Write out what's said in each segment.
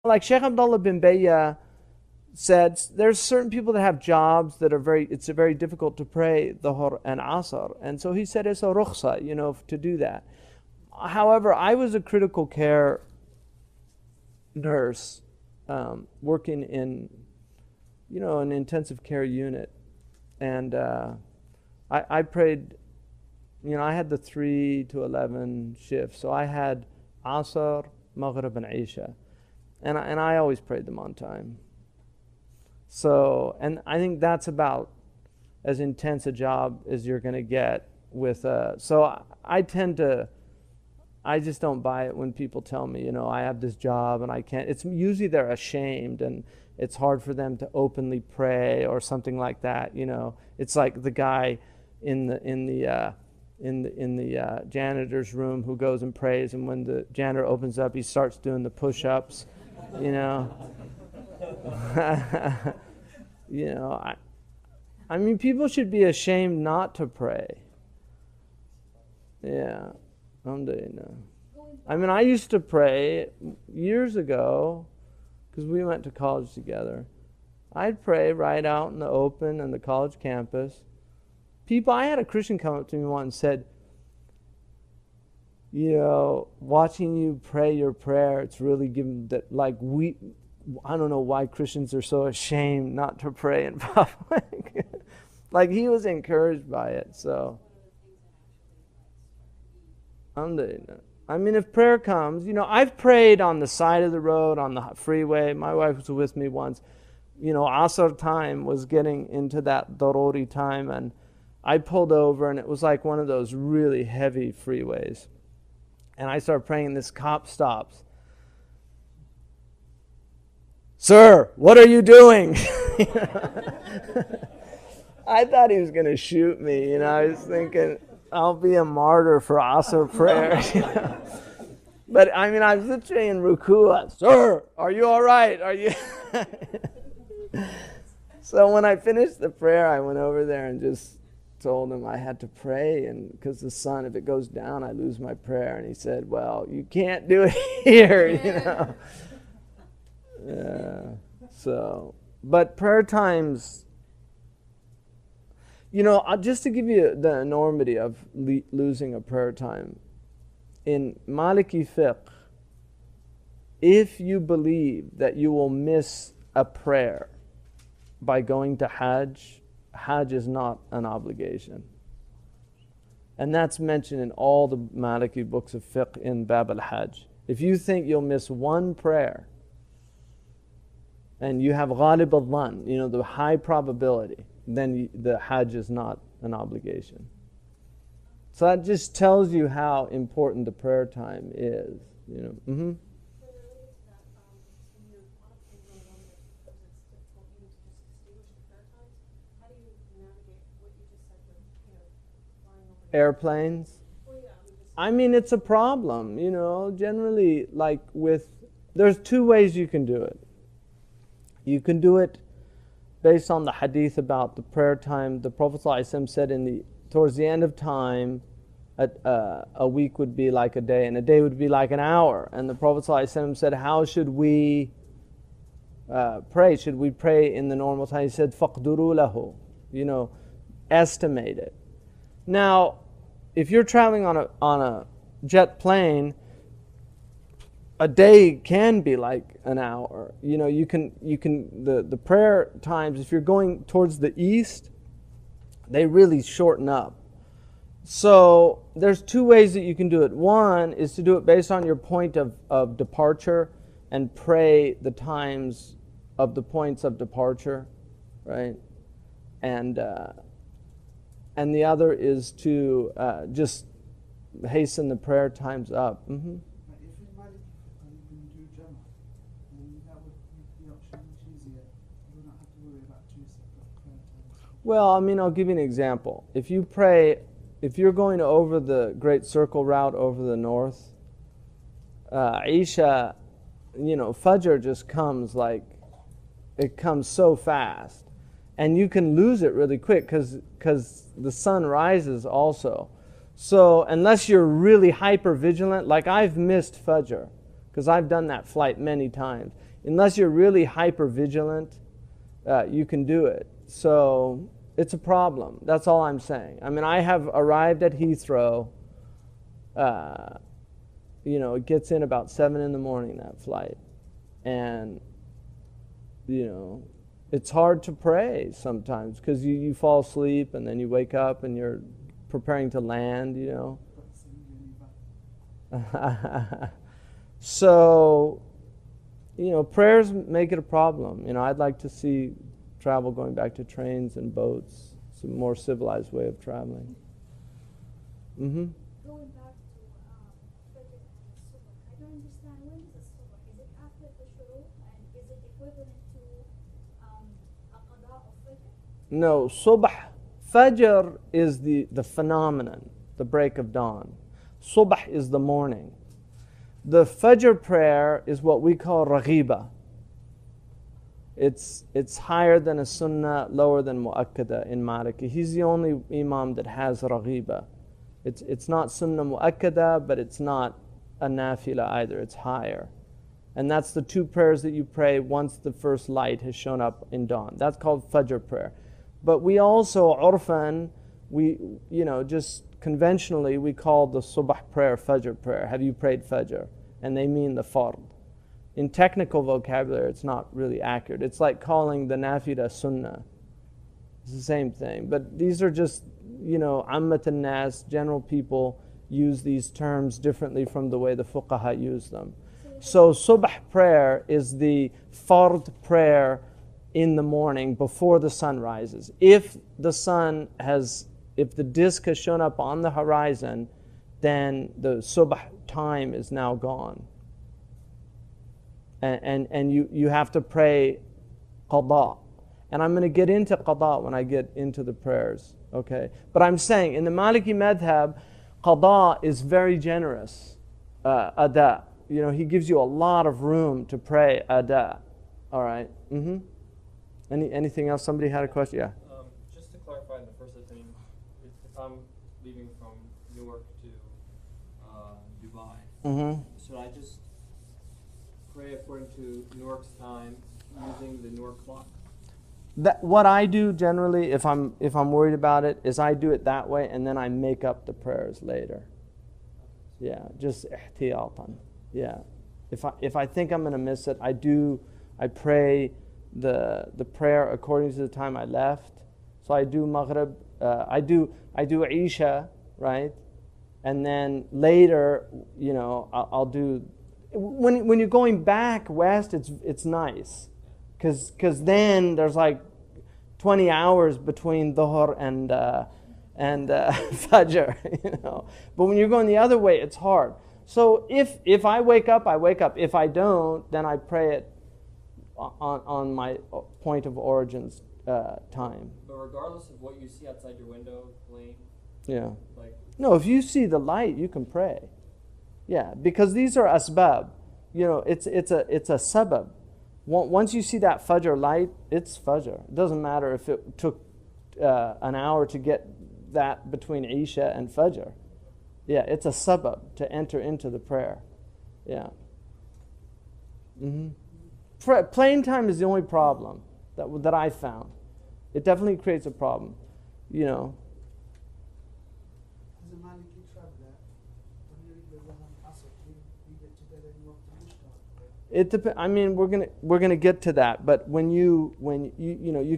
like Sheikh Abdullah bin Bayya said, there's certain people that have jobs that are it's very difficult to pray Dhuhr and Asr. And so he said it's a rukhsa, to do that. However, I was a critical care nurse working in, an intensive care unit. And I prayed, I had the 3 to 11 shifts. So I had Asr, Maghrib, and Isha. And I always prayed them on time. So, and I think that's about as intense a job as you're going to get with, so I just don't buy it when people tell me, I have this job and I can't. It's usually they're ashamed and it's hard for them to openly pray or something like that. It's like the guy in the janitor's room who goes and prays, and when the janitor opens up, he starts doing the push-ups. I mean, people should be ashamed not to pray. Yeah. I mean, I used to pray years ago because we went to college together. I'd pray right out in the open on the college campus. I had a Christian come up to me once and said, watching you pray your prayer, it's really given that, I don't know why Christians are so ashamed not to pray in public. Like, he was encouraged by it, so. I mean, if prayer comes, I've prayed on the side of the road, on the freeway. My wife was with me once. Asr time was getting into that daruri time, and I pulled over, and it was like one of those really heavy freeways. And I started praying, this cop stops. Sir, what are you doing? I thought he was going to shoot me. I was thinking, I'll be a martyr for Asr prayer. But I mean, I was literally in ruku. Sir, are you all right? Are you? So when I finished the prayer, I went over there and just told him I had to pray, and because the sun, if it goes down, I lose my prayer. And he said, well, you can't do it here, Yeah. So, but prayer times, just to give you the enormity of losing a prayer time, in Maliki fiqh, if you believe that you will miss a prayer by going to Hajj, Hajj is not an obligation. And that's mentioned in all the Maliki books of fiqh in Bab al-Hajj. If you think you'll miss one prayer, and you have ghalib al-dhan, the high probability, then the Hajj is not an obligation. So that just tells you how important the prayer time is. Mm-hmm. Airplanes. I mean, it's a problem, generally, there's 2 ways you can do it. You can do it based on the hadith about the prayer time. The Prophet ﷺ said towards the end of time, a week would be like a day, and a day would be like an hour. And the Prophet ﷺ said, how should we pray? Should we pray in the normal time? He said, فَقْدُرُوا لَهُ, estimate it. Now, if you're traveling on a jet plane, a day can be like an hour. You can the prayer times, if you're going towards the east, they really shorten up. So there's 2 ways that you can do it. One is to do it based on your point of departure and pray the times of the points of departure, right? And the other is to just hasten the prayer times up. Mm-hmm. Well, I mean, I'll give you an example. If you're going over the Great Circle route over the north, Isha, Fajr just comes it comes so fast. And you can lose it really quick because the sun rises also. So unless you're really hyper vigilant, like I've missed Fajr, because I've done that flight many times. unless you're really hyper vigilant, you can do it. So it's a problem. That's all I'm saying. I mean, I have arrived at Heathrow. It gets in about 7 in the morning, that flight, and it's hard to pray sometimes because you fall asleep and then you wake up and you're preparing to land. So, prayers make it a problem. I'd like to see travel going back to trains and boats. It's a more civilized way of traveling. Mm-hmm. Going back to Fajr and Subh, I don't understand, when is the Subh? Is it after the Shuruk, and is it equivalent to a qada of Fajr? No, Subh. Fajr is the phenomenon, the break of dawn. Subh is the morning. The Fajr prayer is what we call Raghiba. It's higher than a Sunnah, lower than Mu'akkada in Maliki. He's the only Imam that has Raghiba. It's not Sunnah Mu'akkada, but it's not a Nafila either. It's higher. And that's the two prayers that you pray once the first light has shown up in dawn. That's called Fajr prayer. But we also, Urfan, just conventionally, we call the Subh prayer Fajr prayer. Have you prayed Fajr? And they mean the Fard. In technical vocabulary, it's not really accurate. It's like calling the Nafila Sunnah. It's the same thing. But these are just, Ammat al-Nas, general people use these terms differently from the way the Fuqaha use them. So Subh prayer is the Fard prayer in the morning before the sun rises. If the disk has shown up on the horizon, then the Subh time is now gone. And you have to pray qada. And I'm going to get into qada when I get into the prayers, okay? But I'm saying, in the Maliki madhab, qada is very generous, ada. He gives you a lot of room to pray ada. All right? Mm-hmm. Anything else? Somebody had a question? Yeah. Just to clarify in the first opinion, if I'm leaving from Newark to Dubai, Mm-hmm. should I just pray according to Newark's time using the Newark clock? What I do generally, if I'm worried about it, is I do it that way, and then I make up the prayers later. Yeah, just ihtiyatan. Yeah, if I think I'm going to miss it, I pray the prayer according to the time I left. So I do Maghrib, I do Isha, right? And then later, I'll do. When you're going back west, it's nice, because then there's like 20 hours between Dhuhr and Fajr, But when you're going the other way, it's hard. So if I wake up, I wake up. If I don't, then I pray it on my point of origin's time. But regardless of what you see outside your window, plane. Yeah. No, if you see the light, you can pray. Yeah, because these are asbab. It's a sabab. Once you see that Fajr light, it's Fajr. It doesn't matter if it took an hour to get that between Isha and Fajr. Yeah, it's a sabab to enter into the prayer. Yeah. Mm-hmm. Plane time is the only problem that I found. It definitely creates a problem. As a Maliki traveler, when you read the Zaman Asr, we get together and walk to Mushkar. It depends. I mean, we're gonna get to that. But when you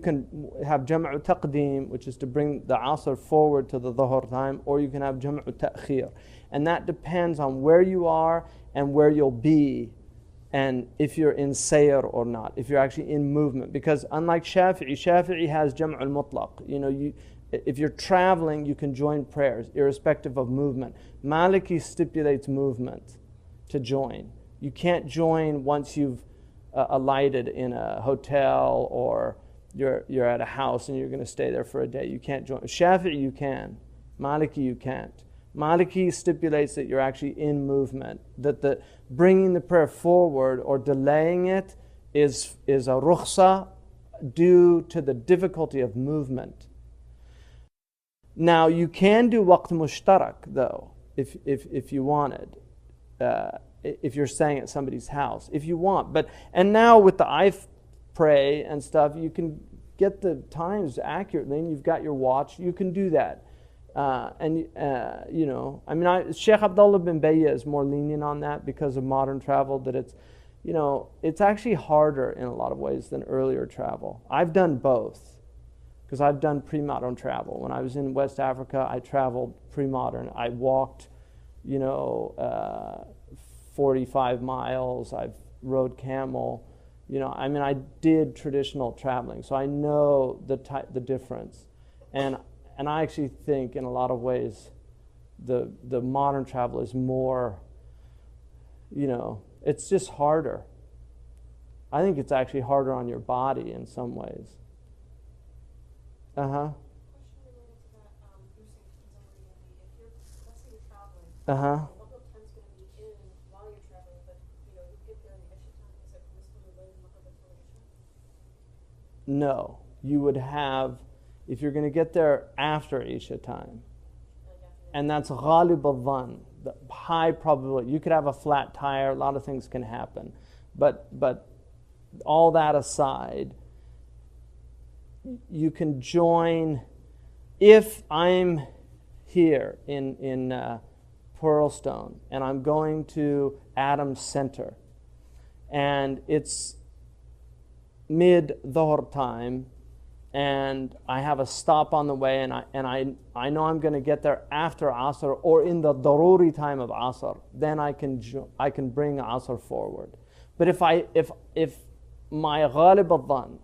can have Jam'u Taqdeem, which is to bring the Asr forward to the Dhuhr time, or you can have Jam'u Ta'khir, and that depends on where you are and where you'll be, and if you're in sayr or not, if you're actually in movement. Because unlike Shafi'i has Jam'u al-Mutlaq. If you're traveling, you can join prayers irrespective of movement. Maliki stipulates movement to join. You can't join once you've alighted in a hotel or you're at a house and you're going to stay there for a day. You can't join. Shafi'i you can. Maliki you can't. Maliki stipulates that you're actually in movement, that the bringing the prayer forward or delaying it is a rukhsa due to the difficulty of movement. Now you can do waqt mushtarak though, if you wanted. if you're staying at somebody's house, if you want. And now with the iPray and stuff, you can get the times accurately, and you've got your watch. You can do that. Sheikh Abdullah bin Bayya is more lenient on that because of modern travel, that it's actually harder in a lot of ways than earlier travel. I've done both, because I've done pre-modern travel. When I was in West Africa, I traveled pre-modern. I walked, 45 miles. I've rode camel. I did traditional traveling, so I know the difference. And I actually think in a lot of ways the modern travel is more, it's just harder. I think it's actually harder on your body in some ways. Question related to that, you're saying depends on where you're going to be. If you're, let's say you're traveling, Maghrib time's going to be in while you're traveling, but you get there in the Isha time, is it permissible to wait in Maghrib until Isha? No, you would have, if you're going to get there after Isha time, and that's ghalib al-dhan, the high probability. You could have a flat tire, a lot of things can happen. But all that aside, you can join, if I'm here in Pearlstone and I'm going to Adams Center and it's mid-dhuhr time, and I have a stop on the way, and I know I'm going to get there after Asr or in the daruri time of Asr, then I can bring Asr forward. But if my ghalib al-dhan,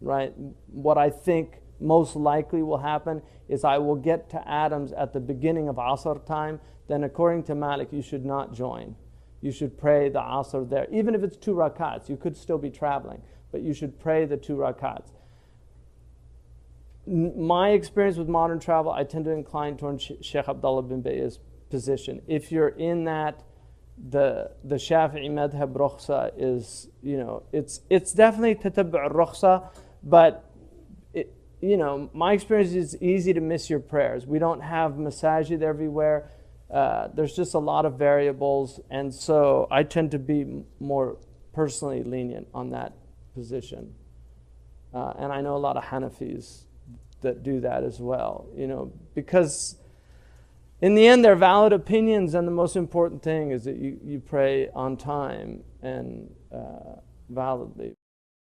right, what I think most likely will happen is I will get to Adams at the beginning of Asr time, then according to Malik, you should not join. You should pray the Asr there. Even if it's 2 rakats, you could still be traveling, but you should pray the 2 rakats. My experience with modern travel, I tend to incline towards Sheikh Abdullah bin Bayya's position. If you're in that, the Shafi'i madhab rukhsa is, it's definitely tatabbu' rukhsa, but my experience is it's easy to miss your prayers. We don't have masajid everywhere. There's just a lot of variables, and so I tend to be more personally lenient on that position. And I know a lot of Hanafis that do that as well, because in the end they're valid opinions, and the most important thing is that you pray on time and validly.